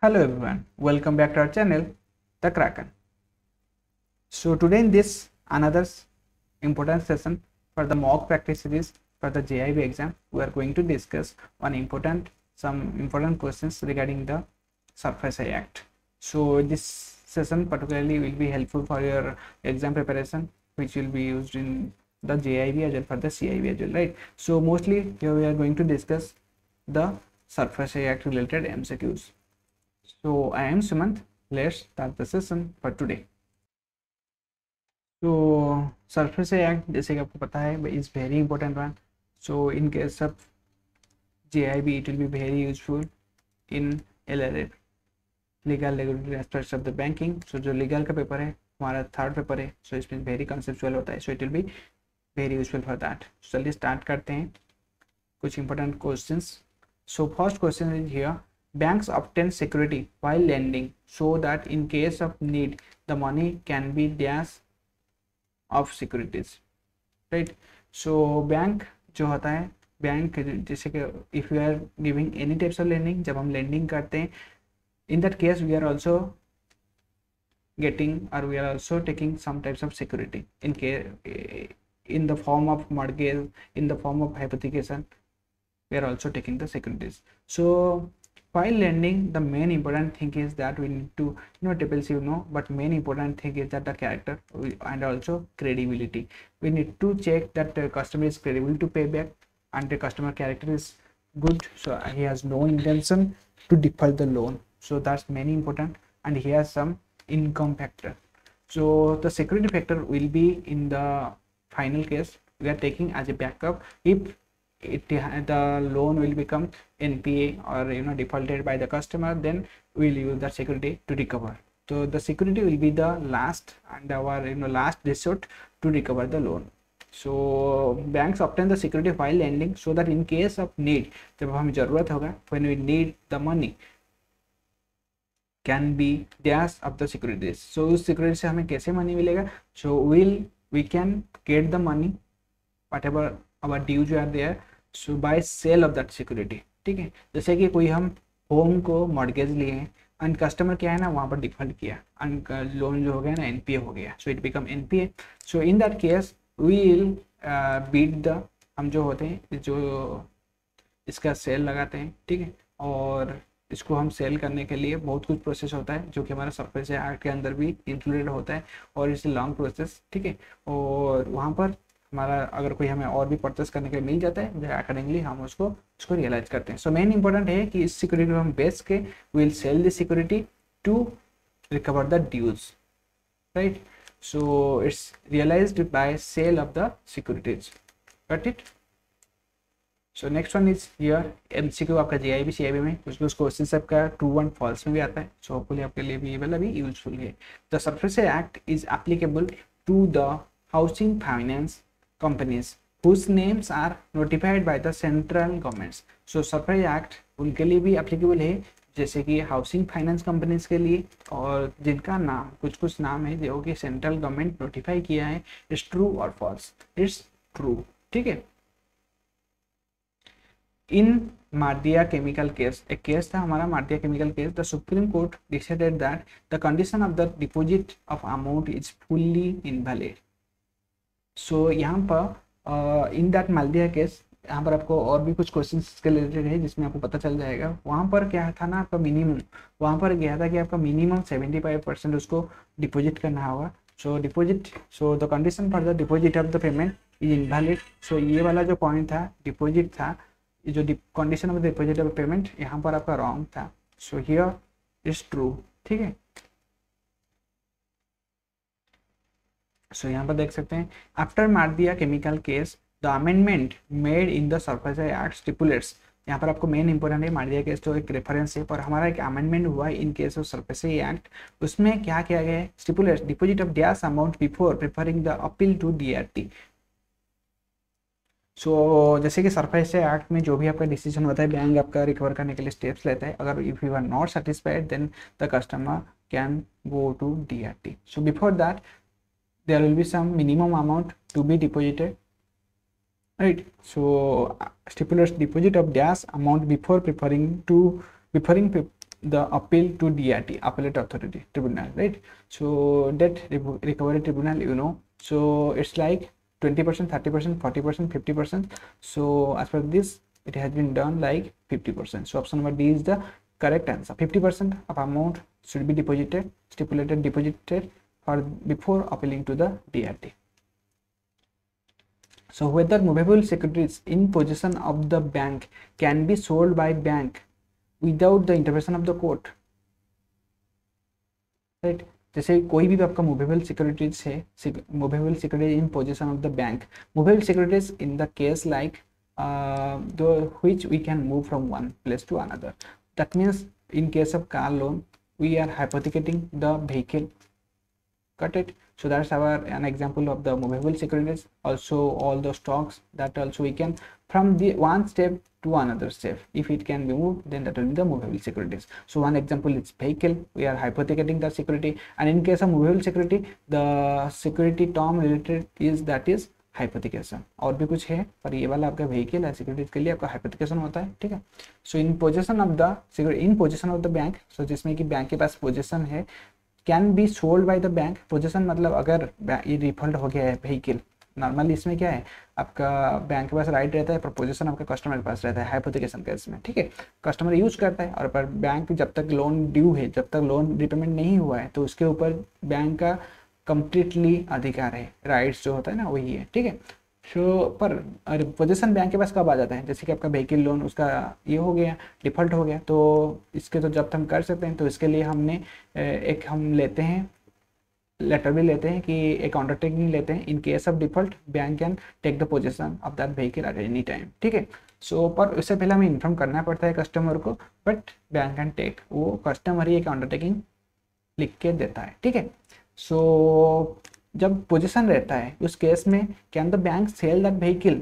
Hello everyone, welcome back to our channel, The Kraken. So today in this another important session for the mock practice series for the JIB exam, we are going to discuss some important questions regarding the SURF-SI Act. So this session particularly will be helpful for your exam preparation, which will be used in the JIB as well for the CIB as well, right? So mostly here we are going to discuss the SURF-SI Act related MCQs. So I am Sumant. Let's start the session for today. So SURF-SI Act जैसे कि आपको पता है is very important one. So in case of JIB it will be very useful in LRF legal regulatory aspects of the banking. So जो legal का paper है हमारा third paper है, so इसमें very conceptual होता है, so it will be very useful for that. So चलिए start करते हैं कुछ important questions. So first question is here. Banks obtain security while lending so that in case of need the money can be dash of securities, right? So bank जो होता है, bank जैसे कि if we are giving any types of lending, जब हम lending करते हैं, in that case we are also getting or we are also taking some types of security in case in the form of mortgage, in the form of hypothecation, we are also taking the securities. So while lending, the main important thing is that we need to tables but main important thing is that the character and also credibility. We need to check that the customer is credible to pay back and the customer character is good, so he has no intention to default the loan. So that's many important, and he has some income factor. So the security factor will be in the final case we are taking as a backup if the loan will become NPA or defaulted by the customer, then we'll use the security to recover. So the security will be the last and our last resort to recover the loan. So banks obtain the security while lending so that in case of need, जब हमें ज़रूरत होगा, when we need the money, can be dash of the securities. So उस security से हमें कैसे money मिलेगा? So we can get the money whatever our dues are there, so by sale of that security. ठीक है, जैसे कि कोई हम होम को मॉर्गेज लिए हैं एंड कस्टमर क्या है ना वहाँ पर डिफॉल्ट किया एंड लोन जो हो गया ना एनपीए हो गया, so it become NPA. So in that case we will beat the, हम जो होते हैं जो इसका सेल लगाते हैं, ठीक है, और इसको हम सेल करने के लिए बहुत कुछ प्रोसेस होता है जो कि हमारा SURF-SI एक्ट के अंदर भी इंक्लूडेड होता है और इट्स लॉन्ग प्रोसेस, ठीक है. और वहाँ पर हमारा अगर कोई हमें और भी परचेस करने के लिए मिल जाता है, अकॉर्डिंगली हम उसको रियलाइज करते हैं. सो मेन इंपॉर्टेंट है कि इस सिक्योरिटी को हम बेच के will sell the security to recover the dues, right. So it's realised by sale of the securities. Got it. So next one is here MCQ आपका JIB CIB में कुछ क्वेश्चन सबका ट्रू एंड फॉल्स में भी आता है, so hopefully आपके लिए भी ये वाला भी यूजफुल है. The SURF-SI act is applicable to the housing finance companies whose names are notified by the central governments. So SURF-SI Act उनके लिए भी एप्लीकेबल है, जैसे कि हाउसिंग फाइनेंस कंपनीज के लिए और जिनका नाम कुछ नाम है जो कि सेंट्रल गवर्नमेंट नोटिफाई किया है. इट्स ट्रू और फॉल्स? इट्स ट्रू, ठीक है. इन मार्दिया केमिकल केस, एक केस था हमारा Mardia chemical case, the supreme court decided that the condition of the deposit of amount is fully invalid. So यहाँ पर इन दैट मालदिया केस, यहाँ पर आपको और भी कुछ क्वेश्चंस के रिलेटेड है जिसमें आपको पता चल जाएगा. वहाँ पर क्या था ना, आपका मिनिमम वहाँ पर गया था कि आपका मिनिमम 75% उसको डिपॉजिट करना होगा. So deposit, so the condition for the deposit of the payment is invalid. So ये वाला जो पॉइंट था डिपॉजिट था, जो condition of the deposit of payment यहाँ पर आपका रॉन्ग था. सो हियर इज ट्रू, ठीक है. सो यहाँ पर देख सकते हैं after Mardia chemical case the amendment made in the SURF-SI act stipulates. यहाँ पर आपको मेन इंपॉर्टेंट है मार्दिया केस तो एक रेफरेंस है, पर हमारा एक अमेंडमेंट हुआ है in case of SURF-SI act. उसमें क्या किया गया है, stipulates deposit of dash amount before preferring the appeal to DRT. So जैसे कि SURF-SI एक्ट में जो भी आपका डिसीजन होता है बैंक आपका रिकवर करने के लिए स्टेप्स लेता है. अगर if you are not satisfied then the customer can go to DRT. So before that there will be some minimum amount to be deposited, right. So stipulates deposit of dash amount before preferring the appeal to DRT, Appellate Authority Tribunal, right? So debt recovery tribunal, you know, so it's like 20%, 30%, 40%, 50%. So as per this, it has been done like 50%. So option number D is the correct answer. 50% of amount should be deposited, stipulated deposited for before appealing to the DRT. So whether movable securities in possession of the bank can be sold by bank without the intervention of the court, right? जैसे कोई भी आपका movable securities है, movable securities in position of the bank, movable securities in the case like the which we can move from one place to another. That means in case of car loan, we are hypothecating the vehicle. Got it? So that's our an example of the movable securities. Also all the stocks, that also we can from the one step to another step. If it can be moved, then that will be the movable securities. So one example is vehicle, we are hypothecating the security, and in case of movable security, the security term related is that is hypothecation. और भी कुछ है पर ये वाला आपका vehicle है, securities के लिए आपका हाइपोथिकेशन होता है, ठीक है. So in position of the security, in position of the bank, so जिसमें कि बैंक के पास पोजीशन है, can be sold by the bank. Position मतलब अगर ये डिफॉल्ट हो गया है व्हीकल, नॉर्मली इसमें क्या है आपका बैंक के पास राइट रहता है पर पोजीशन आपका कस्टमर के पास रहता है हाइपोथिकेशन केस में, ठीक है. कस्टमर यूज करता है और पर बैंक जब तक लोन ड्यू है, जब तक लोन रिपेमेंट नहीं हुआ है, तो उसके ऊपर बैंक का कंप्लीटली अधिकार है, राइट्स जो होता है ना वही है, ठीक है. सो पर पोजीशन बैंक के पास कब आ जाता है, जैसे कि आपका व्हीकल लोन उसका ये हो गया, डिफॉल्ट हो गया, तो इसके तो जब हम कर सकते हैं, तो इसके लिए हमने एक हम लेते हैं लेटर भी लेते हैं कि एक अंडरटेकिंग लेते हैं. In case of default bank can take the position of that vehicle at any time, ठीक है. सो पर उससे पहले हमें इन्फॉर्म करना पड़ता है कस्टमर को, बट बैंक कैन टेक, वो कस्टमर ही एक अंडरटेकिंग लिख के देता है, ठीक है. सो जब पोजीशन रहता है उस केस में can the bank sell that vehicle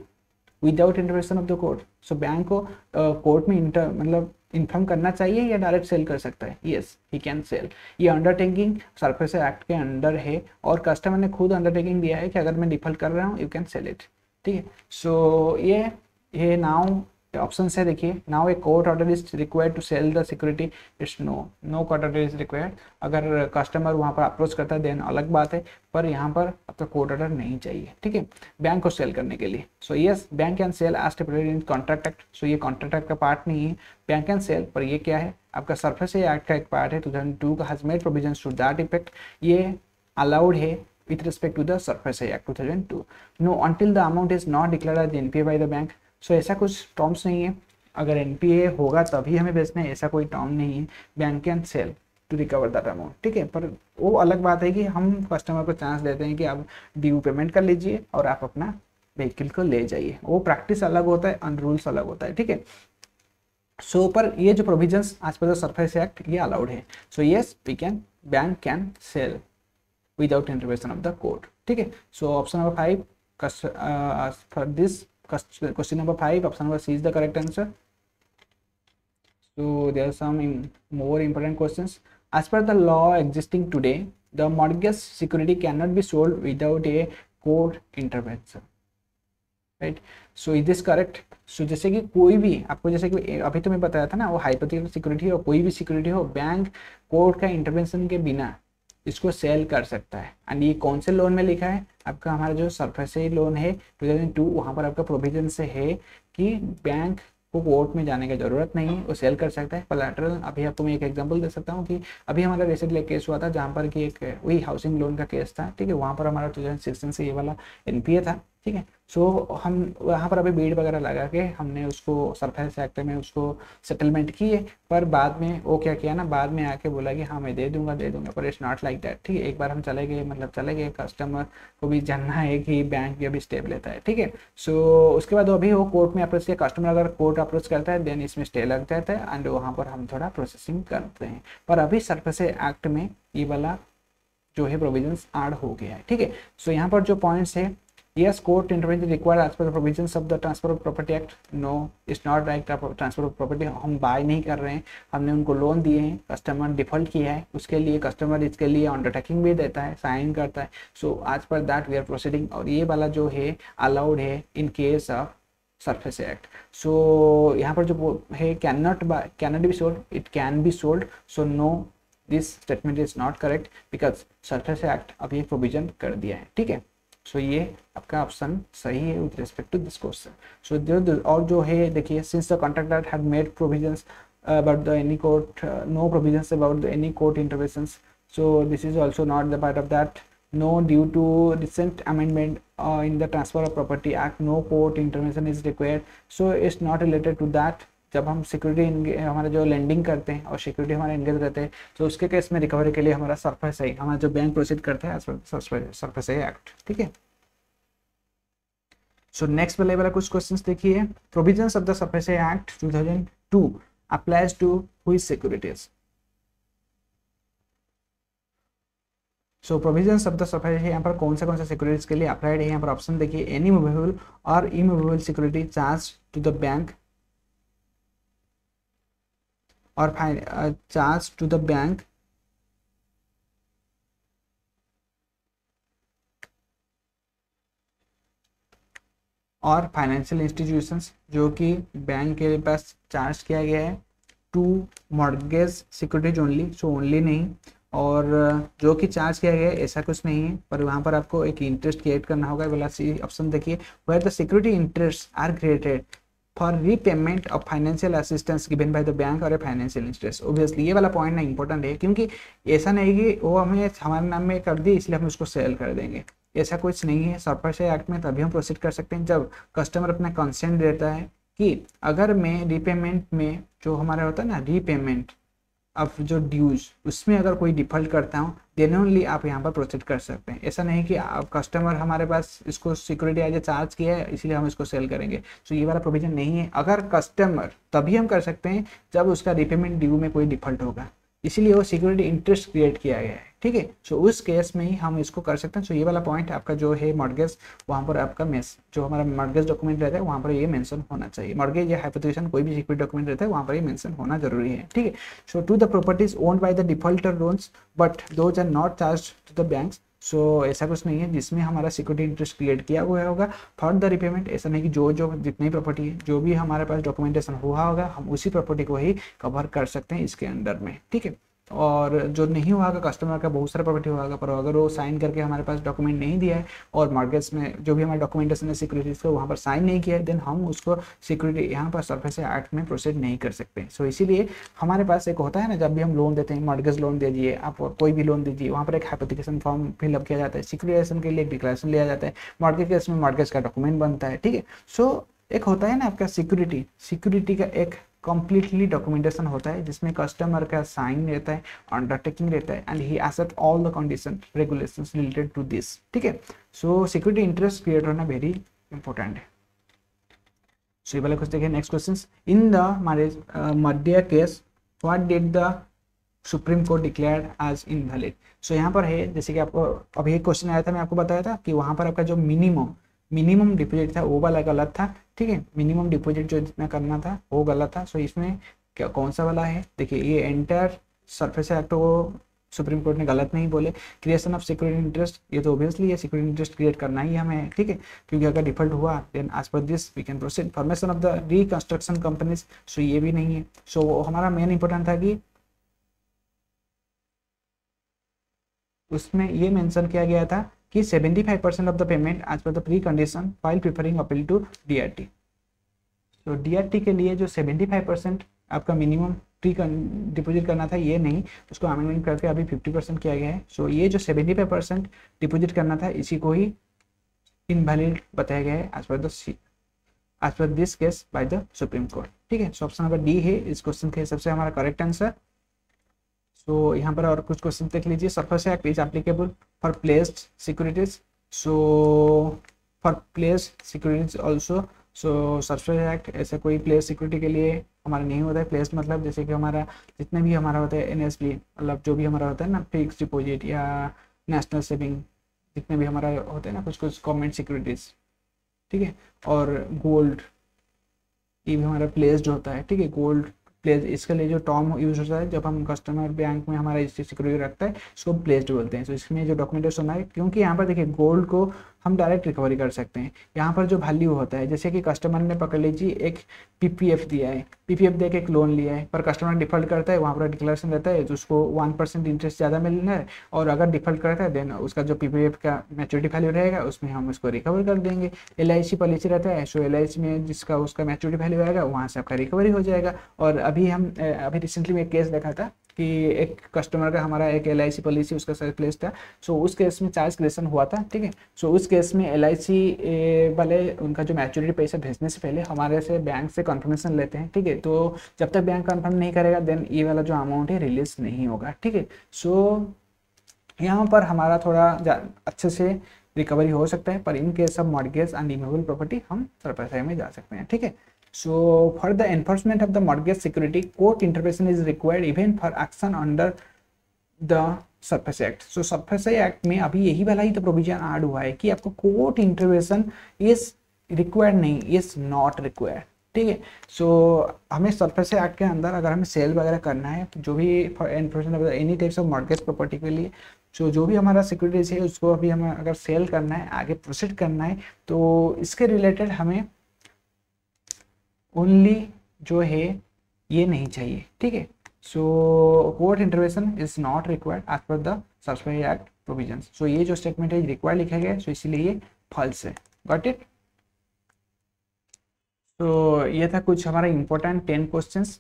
without intervention of the court. So bank को कोर्ट में मतलब इन्फॉर्म करना चाहिए या डायरेक्ट सेल कर सकता है. Yes, he can sell. ये अंडरटेकिंग सरफेस एक्ट के अंडर है और कस्टमर ने खुद अंडरटेकिंग दिया है कि अगर मैं डिफॉल्ट कर रहा हूँ यू कैन सेल इट, ठीक है. सो ये नाउ ऑप्शन है, देखिए. Now a court order is required to sell the security. It's no court order is required. अगर कस्टमर वहाँ पर अप्रोच करता है देन अलग बात है, पर यहाँ पर आपका कोर्ट ऑर्डर नहीं चाहिए, ठीक है, बैंक को सेल करने के लिए. So yes, bank can sell as stipulated in contract act. So ये कॉन्ट्रैक्ट एक्ट का पार्ट नहीं है, बैंक कैन सेल, पर ये क्या है आपका सरफेस एक्ट का एक पार्ट है. 2002 का has made provisions to that effect. ये अलाउड है with respect to the Surface Act 2002. No, until the amount is not declared as NPA by the bank. सो ऐसा कुछ टर्म्स नहीं है. अगर एनपीए होगा तभी हमें बेचना है, ऐसा कोई टर्म नहीं है. Bank can sell to recover that amount, ठीक है. पर वो अलग बात है कि हम कस्टमर को चांस देते हैं कि आप ड्यू पेमेंट कर लीजिए और आप अपना व्हीकल को ले जाइए. वो प्रैक्टिस अलग होता है और रूल्स अलग होता है, ठीक है. सो पर ये जो provisions as per the SARFAESI act ये अलाउड है. So yes, we can, bank can sell without intervention of the court, ठीक है. So option number 5 for this question number 5, option number C is the correct answer. So there are some more important questions. As per the law existing today, the mortgage security cannot be sold without a court intervention, right? So is this correct? So जैसे कि कोई भी आपको, जैसे कि अभी तो मैं बताया था ना, वो हाइपोथेटिकल सिक्योरिटी हो, कोई भी सिक्योरिटी हो, बैंक कोर्ट का इंटरवेंशन के बिना इसको सेल कर सकता है. एंड ये कौन से लोन में लिखा है आपका, हमारा जो सरफेस लोन है 2002, वहाँ पर आपका प्रोविजन से है कि बैंक को कोर्ट में जाने की जरूरत नहीं है, वो सेल कर सकता है. कोलैटरल, अभी आपको मैं एक एग्जांपल दे सकता हूँ कि अभी हमारा रिसेंटली केस हुआ था जहाँ पर कि एक वही हाउसिंग लोन का केस था, ठीक है. वहाँ पर हमारा 2016 से ये वाला एनपीए था, ठीक है. सो हम वहाँ पर अभी बीड वगैरह लगा के हमने उसको सरफेस एक्ट में उसको सेटलमेंट किए, पर बाद में वो क्या किया ना, बाद में आके बोला कि हाँ मैं दे दूंगा, पर इट्स नॉट लाइक दैट, ठीक है. एक बार हम चले गए, कस्टमर को भी जानना है कि बैंक भी अभी स्टेप लेता है, ठीक है. सो उसके बाद अभी वो कोर्ट में अप्रोच किया, कस्टमर अगर कोर्ट अप्रोच करता है देन इसमें स्टे लग जाता है एंड वहाँ पर हम थोड़ा प्रोसेसिंग करते हैं. पर अभी सरफेस एक्ट में ये वाला जो है प्रोविजंस ऐड हो गया है, ठीक है. सो यहाँ पर जो पॉइंट्स है, yes, court intervention required as per the provisions of the Transfer of Property Act. No, it's not right. Transfer of property हम बाय नहीं कर रहे हैं, हमने उनको लोन दिए हैं, कस्टमर डिफॉल्ट किया है, उसके लिए कस्टमर इसके लिए अंडरटेकिंग भी देता है, साइन करता है. सो आज पर दैट वी आर प्रोसीडिंग. और ये वाला जो है अलाउड है in case of SARFAESI act. So यहाँ पर जो है can not be sold, it can be sold. So no, this statement is not correct because SARFAESI act अभी एक प्रोविजन कर दिया है, ठीक है। सो ये आपका ऑप्शन सही है with respect to this question. So और जो है देखिए, since the contractor had made provisions about the any court no provisions about the any court interventions, so this is also not the part of that. No, due to recent amendment in the transfer of property act, no court intervention is required, so it's not related to that. जब हम security हमारे जो lending करते हैं और security हमारे engage रहते हैं, तो उसके केस में रिकवरी के लिए हमारा सरफेस है, हमारा जो बैंक प्रोसीड करता है सरफेस एक्ट, ठीक है। सो नेक्स्ट वाला कुछ क्वेश्चंस देखिए। Provisions of the SARFAESI act 2002 applies to which securities? So provisions of the surface यहाँ पर कौन सा सिक्योरिटीज के लिए अप्लाइड है? यहाँ पर ऑप्शन देखिए, एनी मूवेबल और immovable security charge to the bank और चार्ज टू द बैंक और फाइनेंशियल इंस्टीट्यूशंस, जो कि बैंक के पास चार्ज किया गया है to mortgage securities only, so only नहीं, और जो कि चार्ज किया गया है ऐसा कुछ नहीं है, पर वहाँ पर आपको एक इंटरेस्ट क्रिएट करना होगा। वाला सी ऑप्शन देखिए, where the security interest are created for repayment of financial assistance given by the bank और ए फाइनेंशियल इंटरेस्ट। ऑब्वियसली ये वाला पॉइंट ना इंपॉर्टेंट है, क्योंकि ऐसा नहीं कि वो हमें हमारे नाम में कर दी इसलिए हम उसको सेल कर देंगे, ऐसा कुछ नहीं है। सरफेस एक्ट में तभी हम प्रोसीड कर सकते हैं जब कस्टमर अपना कंसेंट देता है कि अगर मैं रीपेमेंट में, जो हमारा होता है ना रीपेमेंट अब जो ड्यूज, उसमें अगर कोई डिफॉल्ट करता हूँ, देन ओनली आप यहाँ पर प्रोसीड कर सकते हैं। ऐसा नहीं कि आप कस्टमर हमारे पास इसको सिक्योरिटी एज ए चार्ज किया है इसलिए हम इसको सेल करेंगे, सो ये वाला प्रोविजन नहीं है। अगर कस्टमर, तभी हम कर सकते हैं जब उसका रीपेमेंट ड्यू में कोई डिफॉल्ट होगा, इसीलिए वो सिक्योरिटी इंटरेस्ट क्रिएट किया गया है, ठीक है। सो उस केस में ही हम इसको कर सकते हैं। सो ये वाला पॉइंट आपका जो है मॉर्गेज, वहाँ पर आपका जो हमारा मॉर्गेज डॉक्यूमेंट रहता है वहाँ पर ये मेंशन होना चाहिए। मॉर्गेज या हाइपोथेकेशन कोई भी सिक्योरिटी डॉक्यूमेंट रहता है वहाँ पर ये मेंशन होना जरूरी है, ठीक है। So to the properties owned by the defaulter loans but those are not charge to the banks, so ऐसा कुछ नहीं है जिसमें हमारा सिक्योरिटी इंटरेस्ट क्रिएट किया हुआ होगा फॉर द रिपेमेंट। ऐसा नहीं कि जो जितनी प्रॉपर्टी है, जो भी हमारे पास डॉक्यूमेंटेशन हुआ होगा, हम उसी प्रॉपर्टी को ही कवर कर सकते हैं इसके अंडर में, ठीक है। और जो नहीं हुआ होगा, कस्टमर का बहुत सारा प्रॉपर्टी हुआ होगा, पर अगर वो साइन करके हमारे पास डॉक्यूमेंट नहीं दिया है और मॉर्गेज में जो भी हमारा डॉक्यूमेंटेशन है सिक्योरिटीज को वहाँ पर साइन नहीं किया है, देन हम उसको सिक्योरिटी यहाँ पर सरफेस एक्ट में प्रोसीड नहीं कर सकते। सो इसीलिए हमारे पास एक होता है ना, जब भी हम लोन देते हैं, मॉर्गेज लोन दे दीजिए, आप कोई भी लोन दीजिए, वहाँ पर एक हाइपोथेकेशन फॉर्म फिलअप किया जाता है, सिक्योरिटाइजेशन के लिए एक डिक्लेरेशन लिया जाता है, मॉर्गेज केस में मॉर्गेज का डॉक्यूमेंट बनता है, ठीक है। सो एक होता है ना आपका सिक्योरिटी का एक कंप्लीटली डॉक्यूमेंटेशन होता है जिसमें कस्टमर का साइन रहता है, अंडरटेकिंग रहता है, and he accept all the condition regulations related to this, ठीक है। सो सिक्योरिटी इंटरेस्ट क्रिएट होना वेरी इंपॉर्टेंट है। सो ये वाला कुछ देखिए, next question, in the Mardia case what did the supreme court declared as invalid. So यहाँ पर है, जैसे कि आपको अभी एक क्वेश्चन आया था, मैं आपको बताया था कि वहाँ पर आपका जो मिनिमम डिपॉजिट था वो वाला गलत था, ठीक है। मिनिमम डिपॉजिट जो जितना करना था वो गलत था। सो इसमें क्या कौन सा वाला है, देखिए ये एंटायर सरफेस एक्ट को सुप्रीम कोर्ट ने गलत नहीं बोले। क्रिएशन ऑफ सिक्योरिटी इंटरेस्ट, ये तो ऑब्वियसली ये सिक्योरिटी इंटरेस्ट क्रिएट करना ही हमें, ठीक है, क्योंकि अगर डिफॉल्ट हुआ then as per this we can proceed. Formation of the reconstruction companies, so ये भी नहीं है। सो हमारा मेन इंपॉर्टेंट था कि उसमें ये मेंशन किया गया था कि 75% of the payment as per the pre condition file preferring appeal to DRT। तो DRT के लिए जो 75% आपका मिनिमम प्री डिपॉजिट करना था, ये नहीं, उसको अमेंडमेंट करके अभी 50% किया गया है। सो ये जो 75% डिपॉजिट करना था, इसी को ही इनवैलिड बताया गया है as per this case by the supreme Court, ठीक है। सो ऑप्शन नंबर डी है इस क्वेश्चन के सबसे हमारा करेक्ट आंसर। सो यहाँ पर और कुछ क्वेश्चन देख लीजिए। Surface act is applicable for placed securities, so for placed securities also. So surface act ऐसा कोई प्लेस सिक्योरिटी के लिए हमारा नहीं होता है। प्लेस मतलब जैसे कि हमारा जितने भी हमारा होता है NSB, मतलब जो भी हमारा होता है ना फिक्स डिपॉजिट या नेशनल सेविंग, जितने भी हमारा होते हैं ना कुछ गवर्नमेंट सिक्योरिटीज, ठीक है, और गोल्ड, ये भी हमारा प्लेस्ड होता है, ठीक है। गोल्ड प्लेस, इसके लिए जो टर्म यूज होता है जब हम कस्टमर बैंक में हमारा सिक्योरिटी रखता है, इसको प्लेस्ड बोलते हैं। तो इसमें जो डॉक्यूमेंटेशन है, क्योंकि यहाँ पर देखिए गोल्ड को हम डायरेक्ट रिकवरी कर सकते हैं। यहाँ पर जो वैल्यू होता है, जैसे कि कस्टमर ने पकड़ लीजिए एक पीपीएफ दिया है, पीपीएफ दे के एक लोन लिया है, पर कस्टमर डिफॉल्ट करता है, वहाँ पर डिक्लेरेशन रहता है तो उसको 1% इंटरेस्ट ज़्यादा मिलना है, और अगर डिफॉल्ट करता है देन उसका जो पीपीएफ का मैच्योरिटी वैल्यू रहेगा उसमें हम उसको रिकवर कर देंगे। एलआईसी पॉलिसी रहता है, सो एलआईसी में जिसका उसका मैच्योरिटी वैल्यू आएगा वहाँ से आपका रिकवरी हो जाएगा। और अभी रिसेंटली में एक केस देखा था कि एक कस्टमर का, हमारा एक एलआईसी पॉलिसी उसका सरप्लेस था, सो उस केस में चार्ज क्रिएशन हुआ था, ठीक है। सो उस केस में एलआईसी वाले उनका जो मैच्योरिटी पैसा भेजने से पहले हमारे से बैंक से कंफर्मेशन लेते हैं, ठीक है। तो जब तक बैंक कंफर्म नहीं करेगा देन ये वाला जो अमाउंट है रिलीज नहीं होगा, ठीक है। सो यहाँ पर हमारा थोड़ा अच्छे से रिकवरी हो सकता है, पर इन case of mortgage and immovable property हम सरप्राइज में जा सकते हैं, ठीक है। So for the enforcement of the mortgage security, court intervention is required even for action under the surface act. So surface act में अभी यही वाला ही तो प्रोविजन ऐड हुआ है कि आपको कोर्ट इंटरवेंशन इज रिक्वायर्ड नहीं, इज नॉट रिक्वायर्ड, ठीक है। सो हमें सरफेस एक्ट के अंदर अगर हमें सेल वगैरह करना है जो भी enforcement any types of mortgage property के लिए, सो जो भी हमारा सिक्योरिटीज है उसको अभी हमें अगर सेल करना है, आगे प्रोसीड करना है, तो इसके रिलेटेड हमें ओनली जो है ये नहीं चाहिए, ठीक है। So court intervention is not required as per the SARFAESI act provisions. So ये जो स्टेटमेंट है रिक्वायर्ड लिखा गया है, सो इसीलिए ये फॉल्स है। Got it. तो ये था कुछ हमारा important 10 questions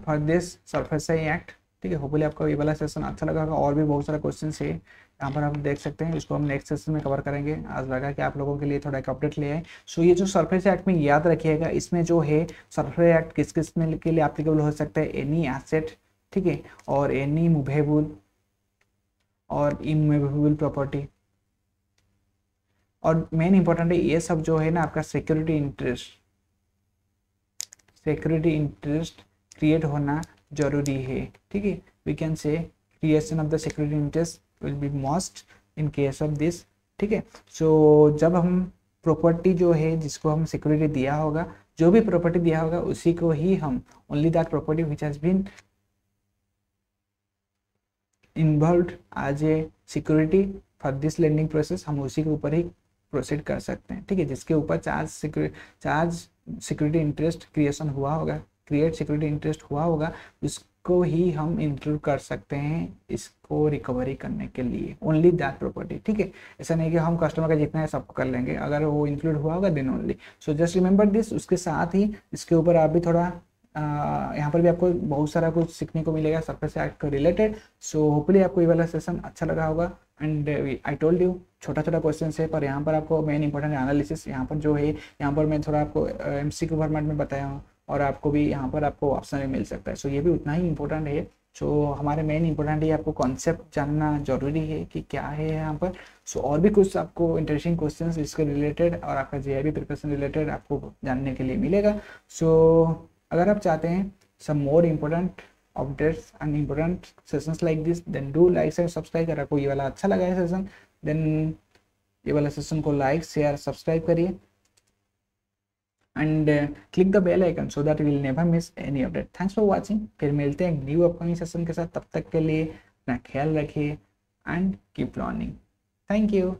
for this surface act, ठीक है। होपफुली आपको ये वाला सेशन अच्छा लगा होगा। और भी बहुत सारा क्वेश्चंस है यहाँ पर आप देख सकते हैं, इसको हम नेक्स्ट सेशन में कवर करेंगे। आज लगा कि आप लोगों के लिए थोड़ा एक अपडेट ले आए। सो ये जो सरफेस एक्ट में याद रखिएगा, इसमें जो है सरफेस एक्ट किस किस में के लिए एप्लीकेबल हो सकता है, एनी एसेट, ठीक है, और एनी मूवेबल और इमूवेबल प्रॉपर्टी, और मेन इंपॉर्टेंट है ये सब जो है ना आपका सिक्योरिटी इंटरेस्ट क्रिएट होना जरूरी है, ठीक है। We can say creation of the security interest will be must in case of this, ठीक है। सो जब हम प्रॉपर्टी जो है जिसको हम सिक्योरिटी दिया होगा, जो भी प्रॉपर्टी दिया होगा उसी को ही हम only that property which has been involved as a security for this lending process, हम उसी के ऊपर ही प्रोसीड कर सकते हैं, ठीक है। जिसके ऊपर charge security interest create security interest हुआ होगा उसको ही हम इंक्लूड कर सकते हैं इसको रिकवरी करने के लिए, ओनली दैट प्रॉपर्टी, ठीक है। ऐसा नहीं कि हम कस्टमर का जितना है सबको कर लेंगे, अगर वो इंक्लूड हुआ होगा then only. So just remember this. उसके साथ ही इसके ऊपर आप भी थोड़ा यहाँ पर भी आपको बहुत सारा कुछ सीखने को मिलेगा सरफेस एक्ट को रिलेटेड। सो होपफुली आपको ये वाला सेशन अच्छा लगा होगा। एंड आई टोल्ड यू छोटा छोटा क्वेश्चन है, पर यहाँ पर आपको मेन इंपॉर्टेंट एनालिसिस यहाँ पर जो है, यहाँ पर मैं थोड़ा आपको MCQ फॉर्मेट में बताया हूँ, और आपको भी यहाँ पर आपको ऑप्शन भी मिल सकता है। सो ये भी उतना ही इंपॉर्टेंट है। सो हमारे मेन इंपॉर्टेंट है आपको कॉन्सेप्ट जानना जरूरी है कि क्या है यहाँ पर। सो और भी कुछ आपको इंटरेस्टिंग क्वेश्चंस इसके रिलेटेड और आपका JIB प्रिपरेशन रिलेटेड आपको जानने के लिए मिलेगा। सो अगर आप चाहते हैं some more important updates and important sessions like this, then do like and subscribe। अगर आपको ये वाला अच्छा लगा है सेशन, then ये वाला सेशन को लाइक शेयर सब्सक्राइब करिए and click the bell icon so that you will never miss any update. Thanks for watching. फिर मिलते हैं एक न्यू अपकमिंग सेशन के साथ। तब तक के लिए अपना ख्याल रखिए and keep learning. Thank you.